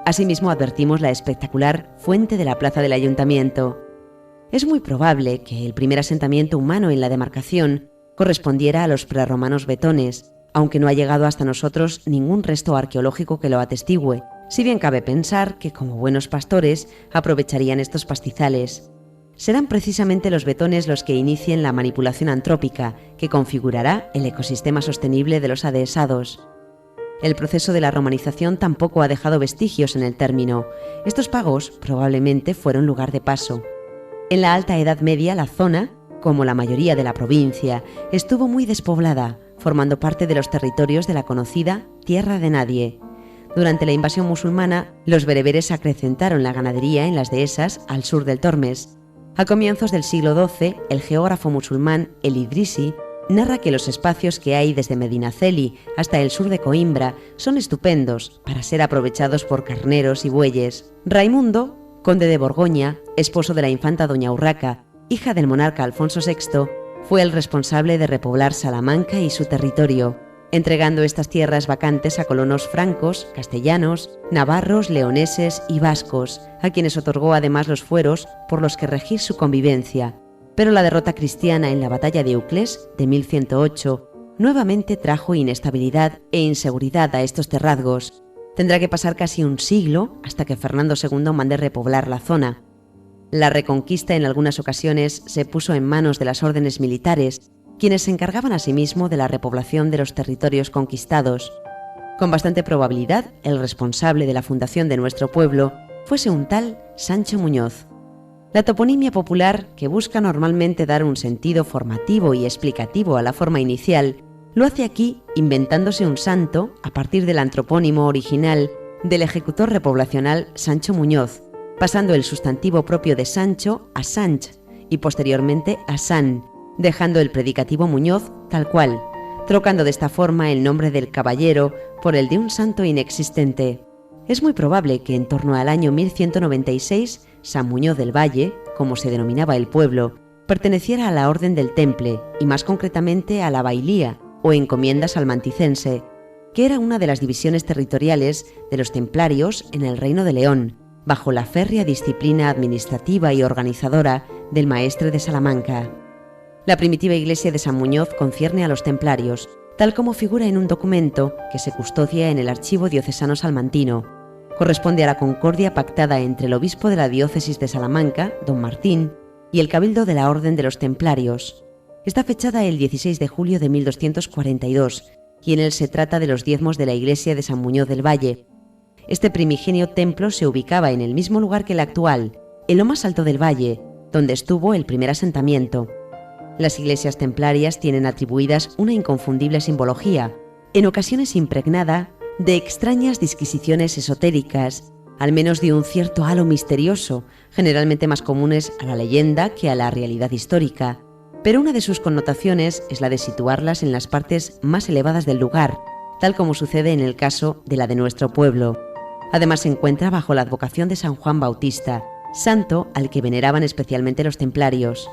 Asimismo, advertimos la espectacular fuente de la plaza del ayuntamiento. Es muy probable que el primer asentamiento humano en la demarcación correspondiera a los prerromanos vetones, aunque no ha llegado hasta nosotros ningún resto arqueológico que lo atestigüe, si bien cabe pensar que, como buenos pastores, aprovecharían estos pastizales. Serán precisamente los vetones los que inicien la manipulación antrópica que configurará el ecosistema sostenible de los adhesados. El proceso de la romanización tampoco ha dejado vestigios en el término. Estos pagos probablemente fueron lugar de paso. En la Alta Edad Media la zona, como la mayoría de la provincia, estuvo muy despoblada, formando parte de los territorios de la conocida Tierra de Nadie. Durante la invasión musulmana, los bereberes acrecentaron la ganadería en las dehesas al sur del Tormes. A comienzos del siglo XII, el geógrafo musulmán El Idrisi narra que los espacios que hay desde Medinaceli hasta el sur de Coimbra son estupendos para ser aprovechados por carneros y bueyes. Raimundo, conde de Borgoña, esposo de la infanta doña Urraca, hija del monarca Alfonso VI, fue el responsable de repoblar Salamanca y su territorio, entregando estas tierras vacantes a colonos francos, castellanos, navarros, leoneses y vascos, a quienes otorgó además los fueros por los que regir su convivencia. Pero la derrota cristiana en la batalla de Euclés de 1108 nuevamente trajo inestabilidad e inseguridad a estos terrazgos. Tendrá que pasar casi un siglo hasta que Fernando II mande repoblar la zona. La reconquista en algunas ocasiones se puso en manos de las órdenes militares, quienes se encargaban asimismo de la repoblación de los territorios conquistados. Con bastante probabilidad, el responsable de la fundación de nuestro pueblo fuese un tal Sancho Muñoz. La toponimia popular, que busca normalmente dar un sentido formativo y explicativo a la forma inicial, lo hace aquí inventándose un santo a partir del antropónimo original del ejecutor repoblacional Sancho Muñoz, pasando el sustantivo propio de Sancho a Sanch y posteriormente a San, dejando el predicativo Muñoz tal cual, trocando de esta forma el nombre del caballero por el de un santo inexistente. Es muy probable que en torno al año 1196 San Muñoz del Valle, como se denominaba el pueblo, perteneciera a la Orden del Temple y más concretamente a la Bailía o Encomienda Salmanticense, que era una de las divisiones territoriales de los templarios en el Reino de León, bajo la férrea disciplina administrativa y organizadora del maestre de Salamanca. La primitiva iglesia de San Muñoz concierne a los templarios, tal como figura en un documento que se custodia en el Archivo Diocesano Salmantino. Corresponde a la concordia pactada entre el obispo de la diócesis de Salamanca, don Martín, y el cabildo de la Orden de los Templarios. Está fechada el 16 de julio de 1242, y en él se trata de los diezmos de la iglesia de San Muñoz del Valle. Este primigenio templo se ubicaba en el mismo lugar que el actual, en lo más alto del valle, donde estuvo el primer asentamiento. Las iglesias templarias tienen atribuidas una inconfundible simbología, en ocasiones impregnada de extrañas disquisiciones esotéricas, al menos de un cierto halo misterioso, generalmente más comunes a la leyenda que a la realidad histórica, pero una de sus connotaciones es la de situarlas en las partes más elevadas del lugar, tal como sucede en el caso de la de nuestro pueblo. Además se encuentra bajo la advocación de San Juan Bautista, santo al que veneraban especialmente los templarios.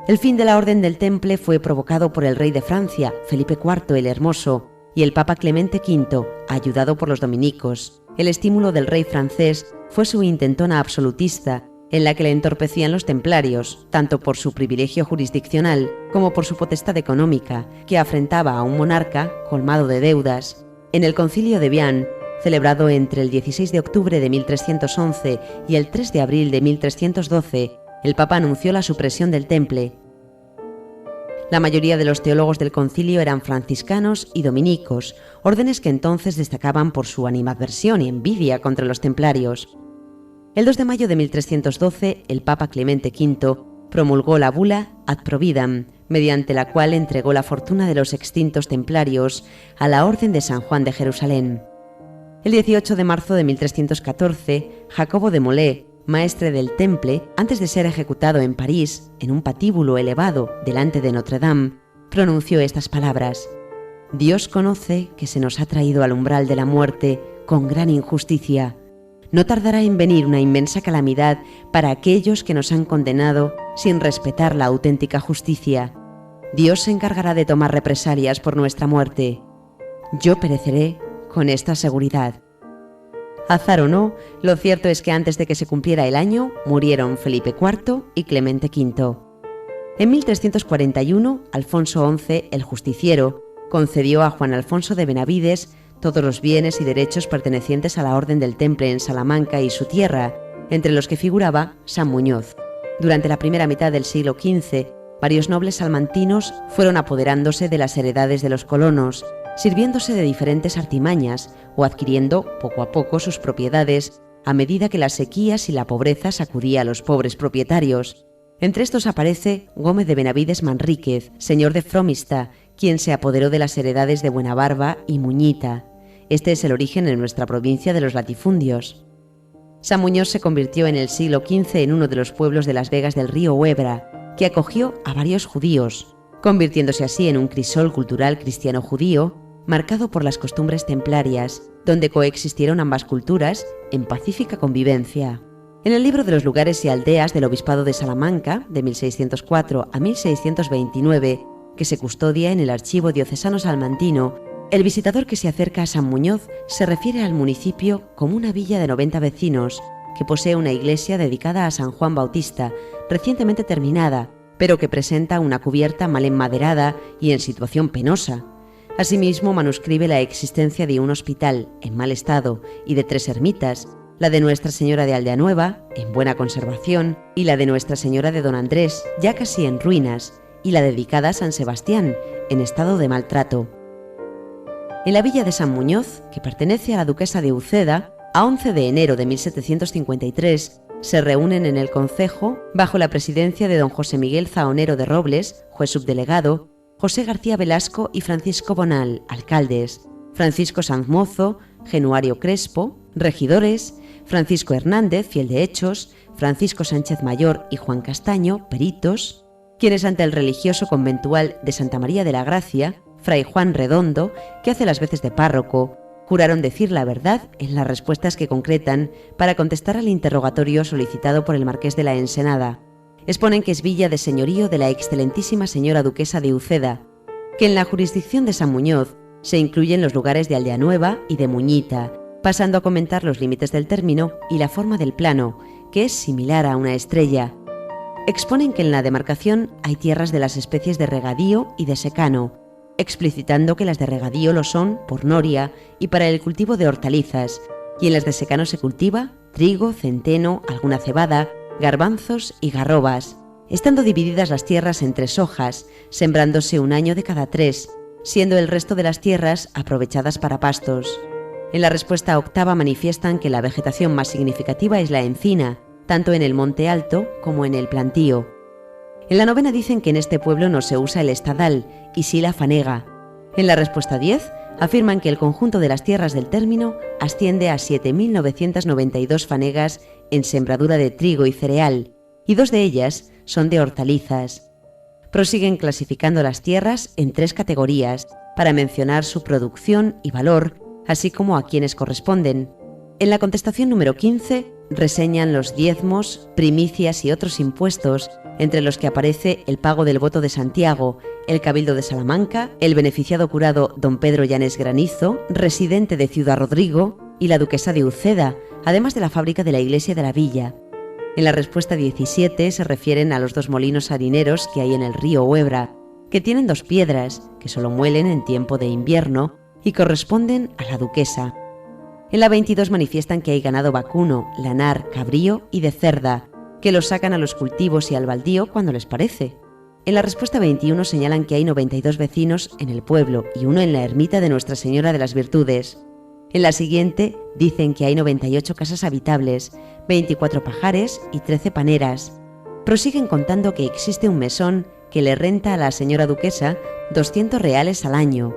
El fin de la Orden del Temple fue provocado por el rey de Francia, Felipe IV el Hermoso, y el Papa Clemente V, ayudado por los dominicos. El estímulo del rey francés fue su intentona absolutista, en la que le entorpecían los templarios, tanto por su privilegio jurisdiccional como por su potestad económica, que afrentaba a un monarca colmado de deudas. En el Concilio de Vian, celebrado entre el 16 de octubre de 1311 y el 3 de abril de 1312, el Papa anunció la supresión del Temple. La mayoría de los teólogos del concilio eran franciscanos y dominicos, órdenes que entonces destacaban por su animadversión y envidia contra los templarios. El 2 de mayo de 1312, el Papa Clemente V promulgó la bula Ad Providam, mediante la cual entregó la fortuna de los extintos templarios a la Orden de San Juan de Jerusalén. El 18 de marzo de 1314, Jacobo de Molé, maestre del Temple, antes de ser ejecutado en París, en un patíbulo elevado delante de Notre Dame, pronunció estas palabras: «Dios conoce que se nos ha traído al umbral de la muerte con gran injusticia. No tardará en venir una inmensa calamidad para aquellos que nos han condenado sin respetar la auténtica justicia. Dios se encargará de tomar represalias por nuestra muerte. Yo pereceré con esta seguridad». Azar o no, lo cierto es que antes de que se cumpliera el año, murieron Felipe IV y Clemente V. En 1341, Alfonso XI, el Justiciero, concedió a Juan Alfonso de Benavides todos los bienes y derechos pertenecientes a la Orden del Temple en Salamanca y su tierra, entre los que figuraba San Muñoz. Durante la primera mitad del siglo XV, varios nobles salmantinos fueron apoderándose de las heredades de los colonos, sirviéndose de diferentes artimañas o adquiriendo poco a poco sus propiedades a medida que las sequías y la pobreza sacudía a los pobres propietarios. Entre estos aparece Gómez de Benavides Manríquez, señor de Fromista, quien se apoderó de las heredades de Buenabarba y Muñita. Este es el origen en nuestra provincia de los latifundios. San Muñoz se convirtió en el siglo XV en uno de los pueblos de las vegas del río Huebra, que acogió a varios judíos, convirtiéndose así en un crisol cultural cristiano-judío, marcado por las costumbres templarias, donde coexistieron ambas culturas en pacífica convivencia. En el libro de los lugares y aldeas del Obispado de Salamanca, de 1604 a 1629, que se custodia en el Archivo Diocesano Salmantino, el visitador que se acerca a San Muñoz se refiere al municipio como una villa de 90 vecinos, que posee una iglesia dedicada a San Juan Bautista, recientemente terminada, pero que presenta una cubierta mal enmaderada y en situación penosa. Asimismo, manuscribe la existencia de un hospital en mal estado y de 3 ermitas, la de Nuestra Señora de Aldeanueva, en buena conservación, y la de Nuestra Señora de Don Andrés, ya casi en ruinas, y la dedicada a San Sebastián, en estado de maltrato. En la villa de San Muñoz, que pertenece a la duquesa de Uceda, a 11 de enero de 1753, se reúnen en el concejo, bajo la presidencia de don José Miguel Zahonero de Robles, juez subdelegado, José García Velasco y Francisco Bonal, alcaldes, Francisco Sanz Mozo, Genuario Crespo, regidores, Francisco Hernández, fiel de Hechos, Francisco Sánchez Mayor y Juan Castaño, peritos, quienes ante el religioso conventual de Santa María de la Gracia, Fray Juan Redondo, que hace las veces de párroco, juraron decir la verdad en las respuestas que concretan para contestar al interrogatorio solicitado por el marqués de la Ensenada. Exponen que es villa de señorío de la excelentísima señora duquesa de Uceda, que en la jurisdicción de San Muñoz se incluyen los lugares de Aldeanueva y de Muñita, pasando a comentar los límites del término y la forma del plano, que es similar a una estrella. Exponen que en la demarcación hay tierras de las especies de regadío y de secano, explicitando que las de regadío lo son por noria y para el cultivo de hortalizas, y en las de secano se cultiva trigo, centeno, alguna cebada, garbanzos y garrobas, estando divididas las tierras en 3 hojas, sembrándose un año de cada 3, siendo el resto de las tierras aprovechadas para pastos. En la respuesta octava manifiestan que la vegetación más significativa es la encina, tanto en el monte alto como en el plantío. En la novena dicen que en este pueblo no se usa el estadal, y sí la fanega. En la respuesta 10 afirman que el conjunto de las tierras del término asciende a 7.992 fanegas en sembradura de trigo y cereal, y 2 de ellas son de hortalizas. Prosiguen clasificando las tierras en 3 categorías, para mencionar su producción y valor, así como a quienes corresponden. En la contestación número 15 reseñan los diezmos, primicias y otros impuestos, entre los que aparece el pago del voto de Santiago, el Cabildo de Salamanca, el beneficiado curado don Pedro Llanes Granizo, residente de Ciudad Rodrigo, y la duquesa de Uceda, además de la fábrica de la iglesia de la villa. En la respuesta 17 se refieren a los 2 molinos harineros que hay en el río Huebra, que tienen 2 piedras, que solo muelen en tiempo de invierno y corresponden a la duquesa. En la 22 manifiestan que hay ganado vacuno, lanar, cabrío y de cerda, que los sacan a los cultivos y al baldío cuando les parece. En la respuesta 21 señalan que hay 92 vecinos en el pueblo y 1 en la ermita de Nuestra Señora de las Virtudes. En la siguiente dicen que hay 98 casas habitables, 24 pajares y 13 paneras. Prosiguen contando que existe un mesón que le renta a la señora duquesa 200 reales al año,